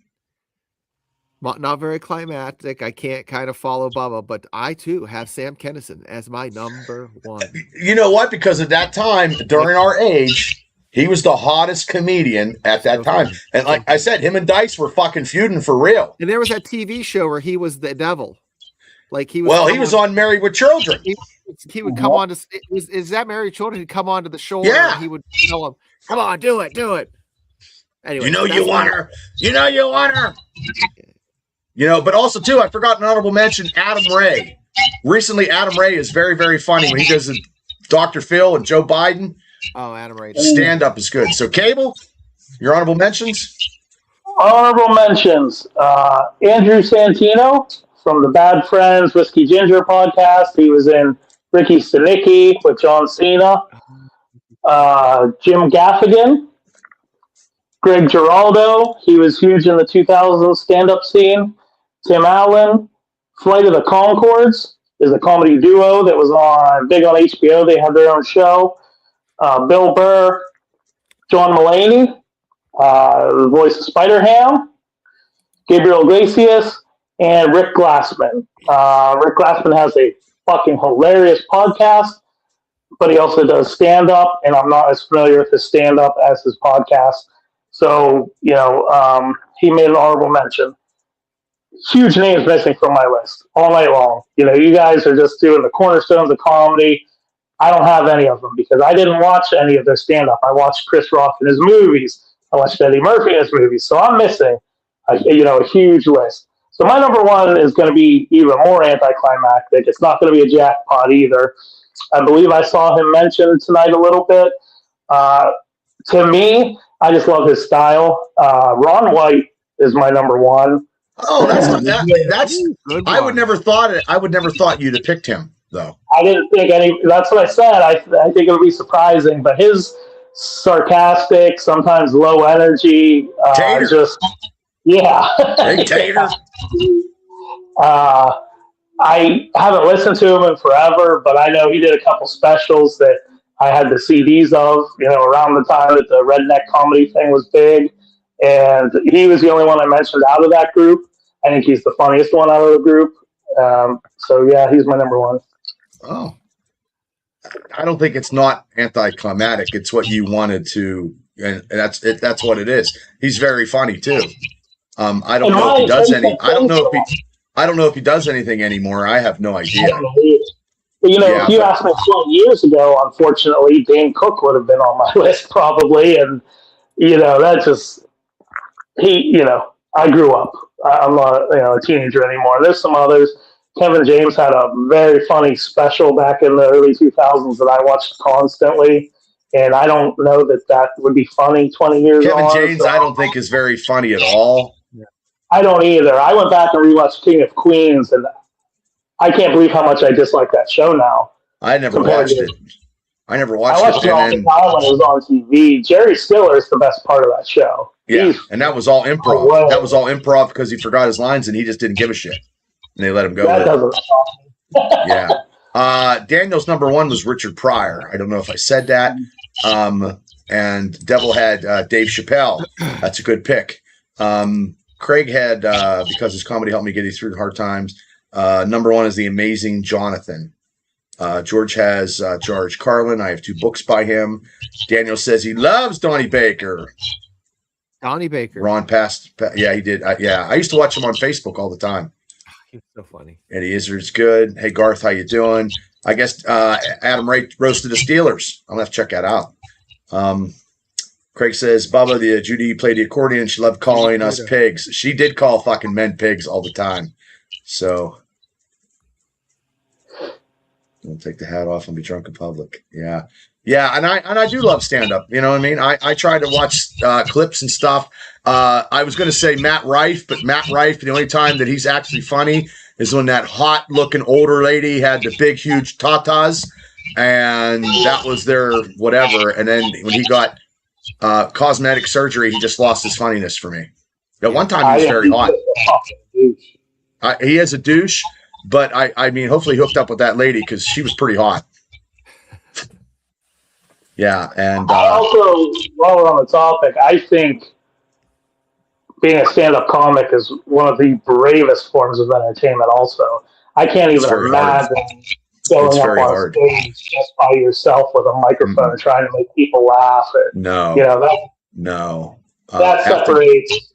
[SPEAKER 3] Not very climactic. I can't kind of follow Bubba, but I too have Sam Kinison as my number one.
[SPEAKER 2] You know what? Because at that time, during our age, he was the hottest comedian at that time. And like I said, him and Dice were fucking feuding for real.
[SPEAKER 3] And there was that TV show where he was the devil. Like he was.
[SPEAKER 2] Well, he was on Married with Children.
[SPEAKER 3] He would come on to. Is that Married with Children? He'd come onto the show.
[SPEAKER 2] Yeah.
[SPEAKER 3] And he would tell him, "Come on, do it." Anyway,
[SPEAKER 2] you want her. You know you want her. You know, but also too, I forgot an honorable mention. Adam Ray. Recently, Adam Ray is very, very funny when he does the Dr. Phil and Joe Biden.
[SPEAKER 3] Oh, Adam Ray.
[SPEAKER 2] Stand up is good. So, Cable, your honorable mentions.
[SPEAKER 4] Honorable mentions. Andrew Santino from the Bad Friends Whiskey Ginger podcast. He was in Ricky Stenicki with John Cena. Jim Gaffigan. Greg Giraldo. He was huge in the 2000s stand-up scene. Tim Allen. Flight of the Conchords is a comedy duo that was big on HBO. They had their own show. Bill Burr. John Mulaney. The voice of Spider-Ham. Gabriel Iglesias. And Rick Glassman. Rick Glassman has a fucking hilarious podcast, but he also does stand-up, and I'm not as familiar with his stand-up as his podcast. So, he made an honorable mention. Huge names missing from my list all night long. You guys are just doing the cornerstones of comedy. I don't have any of them because I didn't watch any of their stand-up. I watched Chris Rock in his movies. I watched Eddie Murphy in his movies. So I'm missing, a huge list. So my number one is going to be even more anticlimactic. It's not going to be a jackpot either. I believe I saw him mentioned tonight a little bit. To me, I just love his style. Ron White is my number one.
[SPEAKER 2] Oh, that's I would never thought you'd have picked him though.
[SPEAKER 4] I didn't think that's what I said. I think it would be surprising, but his sarcastic, sometimes low energy, yeah.
[SPEAKER 2] Hey, Tater.
[SPEAKER 4] I haven't listened to him in forever, but I know he did a couple specials that I had the CDs of, around the time that the redneck comedy thing was big. And he was the only one I mentioned out of that group. I think he's the funniest one out of the group. So, yeah, he's my number one.
[SPEAKER 2] Oh. I don't think it's not anticlimactic. It's what you wanted to, and that's what it is. He's very funny, too. I don't know if he does any. I don't know if he does anything anymore. I have no idea.
[SPEAKER 4] But if you asked me 20 years ago, unfortunately, Dane Cook would have been on my list probably, and that's just I grew up. I'm not a teenager anymore. There's some others. Kevin James had a very funny special back in the early 2000s that I watched constantly. And I don't know that would be funny 20 years
[SPEAKER 2] Kevin
[SPEAKER 4] on.
[SPEAKER 2] James, I don't think is very funny at all.
[SPEAKER 4] I don't either. I went back and rewatched King of Queens, and I can't believe how much I dislike that show now.
[SPEAKER 2] I never watched it. I
[SPEAKER 4] watched it all the time when it was on TV. Jerry Stiller is the best part of that show.
[SPEAKER 2] Yeah, and that was all improv. That was all improv because he forgot his lines and he just didn't give a shit. And they let him go.
[SPEAKER 4] That doesn't stop.
[SPEAKER 2] Yeah. Daniel's number one was Richard Pryor. I don't know if I said that. And Devil had Dave Chappelle. That's a good pick. Craig had, because his comedy helped me get through the hard times, number one is The Amazing Jonathan. George has George Carlin. I have 2 books by him. Daniel says he loves Donnie Baker.
[SPEAKER 3] Donnie Baker.
[SPEAKER 2] Ron passed. Yeah, he did. I used to watch him on Facebook all the time.
[SPEAKER 3] He's so funny.
[SPEAKER 2] Eddie Izzard's good. Hey, Garth, how you doing? I guess Adam Ray roasted the Steelers. I'm going to have to check that out. Craig says, Bubba, the Judy played the accordion. She loved calling us pigs. She did call fucking men pigs all the time. So, Don't take the hat off and be drunk in public. Yeah. Yeah, and I do love stand-up. You know what I mean? I try to watch clips and stuff. I was going to say Matt Rife, but Matt Rife, the only time that he's actually funny is when that hot-looking older lady had the big, huge tatas, and that was their whatever. And then when he got cosmetic surgery, he just lost his funniness for me. At one time, he was very hot. He is a douche, but I mean, hopefully he hooked up with that lady because she was pretty hot. Yeah, and
[SPEAKER 4] I also, while we're on the topic, I think being a stand-up comic is one of the bravest forms of entertainment. Also, I can't even imagine going up on stage just by yourself with a microphone and trying to make people laugh.
[SPEAKER 2] No,
[SPEAKER 4] you know that separates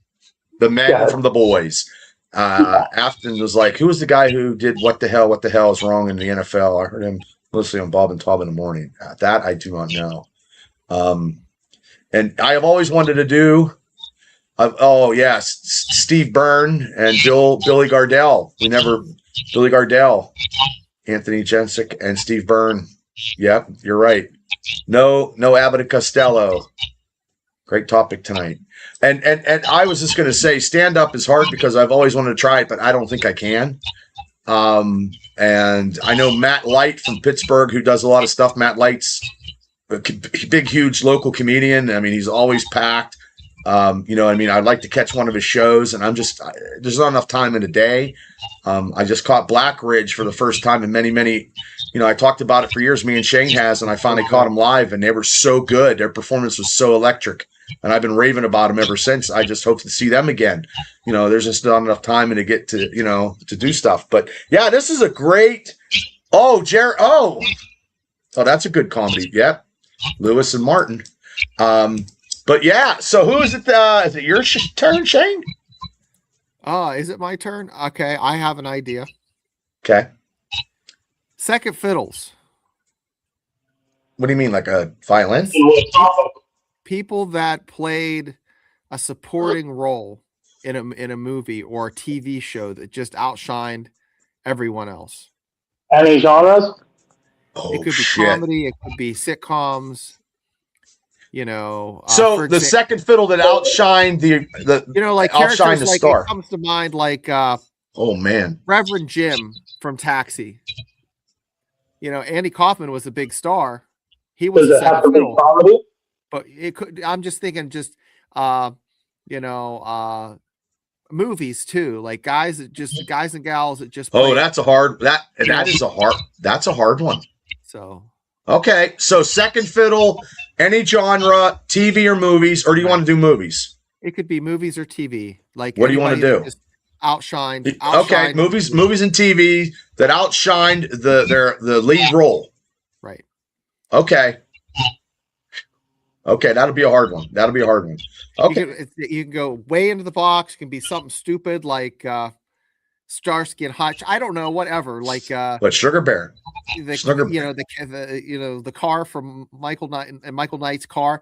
[SPEAKER 2] the men from the boys. Afton was like, who was the guy who did what the hell is wrong in the NFL? I heard him mostly on Bob and Tom in the morning. That I do not know. And I have always wanted to do, Steve Byrne and Billy Gardell. Billy Gardell, Anthony Jensic, and Steve Byrne. Yep, you're right. No Abbott and Costello. Great topic tonight. And I was just going to say, stand up is hard because I've always wanted to try it, but I don't think I can. And I know Matt Light from Pittsburgh, who does a lot of stuff. Matt Light's a big, huge local comedian. I mean, he's always packed. You know, I mean, I'd like to catch one of his shows, and there's not enough time in a day. I just caught Black Ridge for the first time in many, you know, I talked about it for years, me and Shane has, and I finally caught them live, and they were so good. Their performance was so electric, and I've been raving about them ever since. I just hope to see them again. You know, there's just not enough time to get to, you know, to do stuff. But yeah, this is a great. Oh, that's a good comedy. Yep, Lewis and Martin. But yeah, so who is it? Is it your turn, Shane?
[SPEAKER 3] Is it my turn? Okay, I have an idea.
[SPEAKER 2] Okay.
[SPEAKER 3] Second fiddles.
[SPEAKER 2] What do you mean, like a violin?
[SPEAKER 3] People that played a supporting role in a movie or a TV show that just outshined everyone else.
[SPEAKER 4] Any genres?
[SPEAKER 3] It could be comedy. It could be sitcoms. You know,
[SPEAKER 2] so the second fiddle that outshined the
[SPEAKER 3] you know, like
[SPEAKER 2] outshined the
[SPEAKER 3] like
[SPEAKER 2] star.
[SPEAKER 3] It comes to mind like
[SPEAKER 2] oh man,
[SPEAKER 3] Reverend Jim from Taxi. You know, Andy Kaufman was a big star. He was a second fiddle.
[SPEAKER 4] Comedy?
[SPEAKER 3] But it could. I'm just thinking, you know, movies too, like guys and gals that just.
[SPEAKER 2] Oh, that's a hard that's a hard one.
[SPEAKER 3] So.
[SPEAKER 2] Okay, so second fiddle, any genre, TV or movies, or do you want to do movies?
[SPEAKER 3] It could be movies or TV. Like,
[SPEAKER 2] what do you want to do?
[SPEAKER 3] Just outshined.
[SPEAKER 2] Okay, movies and TV that outshined the lead role.
[SPEAKER 3] Right.
[SPEAKER 2] Okay, that'll be a hard one. Okay,
[SPEAKER 3] you can go way into the box. It can be something stupid like Starsky and Hutch. I don't know, whatever. Like,
[SPEAKER 2] but Sugar Bear.
[SPEAKER 3] The car from Michael Knight and Michael Knight's car.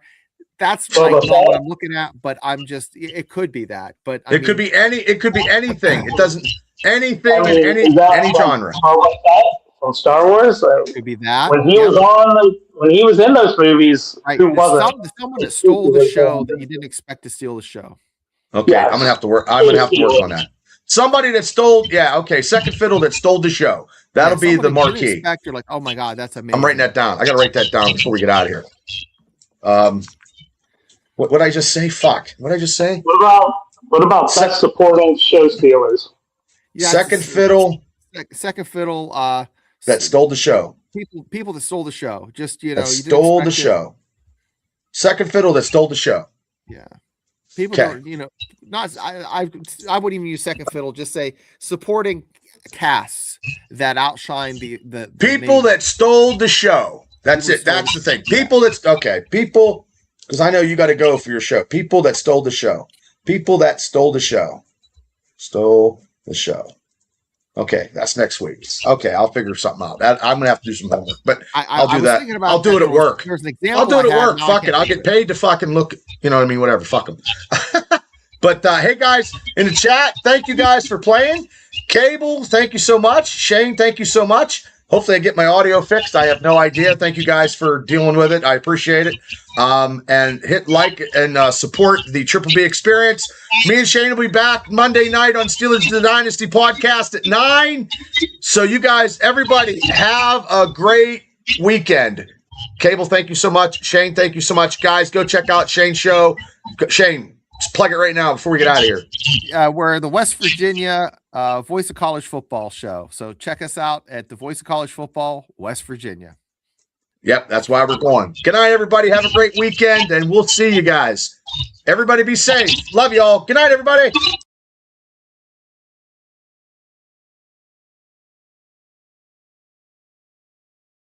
[SPEAKER 3] That's like not what I'm looking at, but it could be that. But it
[SPEAKER 2] could be anything. It doesn't anything in any genre.
[SPEAKER 4] From Star Wars,
[SPEAKER 3] it could be that
[SPEAKER 4] when he was in those movies.
[SPEAKER 3] Right. Someone that stole the show that you didn't expect to steal the show.
[SPEAKER 2] Okay, yes. I'm gonna have to work on that. Somebody that stole, second fiddle that stole the show. That'll be the marquee.
[SPEAKER 3] You're like, oh my God, that's amazing.
[SPEAKER 2] I'm writing that down. I got to write that down before we get out of here. What did I just say? Fuck. What did I just say?
[SPEAKER 4] What about best supporting show stealers?
[SPEAKER 2] Yeah, second fiddle.
[SPEAKER 3] Second fiddle.
[SPEAKER 2] That stole the show.
[SPEAKER 3] People that stole the show. Just
[SPEAKER 2] stole the show. Second fiddle that stole the show.
[SPEAKER 3] Yeah. People don't, not. I wouldn't even use second fiddle. Just say supporting casts that outshine the
[SPEAKER 2] people that stole the show. That's it. That's the thing. People people, because I know you got to go for your show. People that stole the show. People that stole the show. Stole the show. Okay, that's next week. Okay, I'll figure something out. I'm gonna have to do some homework, but I'll do that. I'll do it at work.
[SPEAKER 3] There's an example.
[SPEAKER 2] I'll do it at work. Fuck it. I'll get paid to fucking look. You know what I mean? Whatever. Fuck them. But hey, guys, in the chat, thank you guys for playing. Cable, thank you so much. Shane, thank you so much. hopefully I get my audio fixed. I have no idea. Thank you guys for dealing with it. I appreciate it. And hit like and support the Triple B Experience. Me and Shane will be back Monday night on Steelers the Dynasty podcast at 9. So you guys, everybody, have a great weekend. Cable, thank you so much. Shane, thank you so much. Guys, go check out Shane's show. Shane, just plug it right now before we get out of here.
[SPEAKER 3] We're the West Virginia Voice of College Football show. So check us out at the Voice of College Football, West Virginia.
[SPEAKER 2] Yep, that's why we're going. Good night, everybody. Have a great weekend, and we'll see you guys. Everybody be safe. Love y'all. Good night, everybody.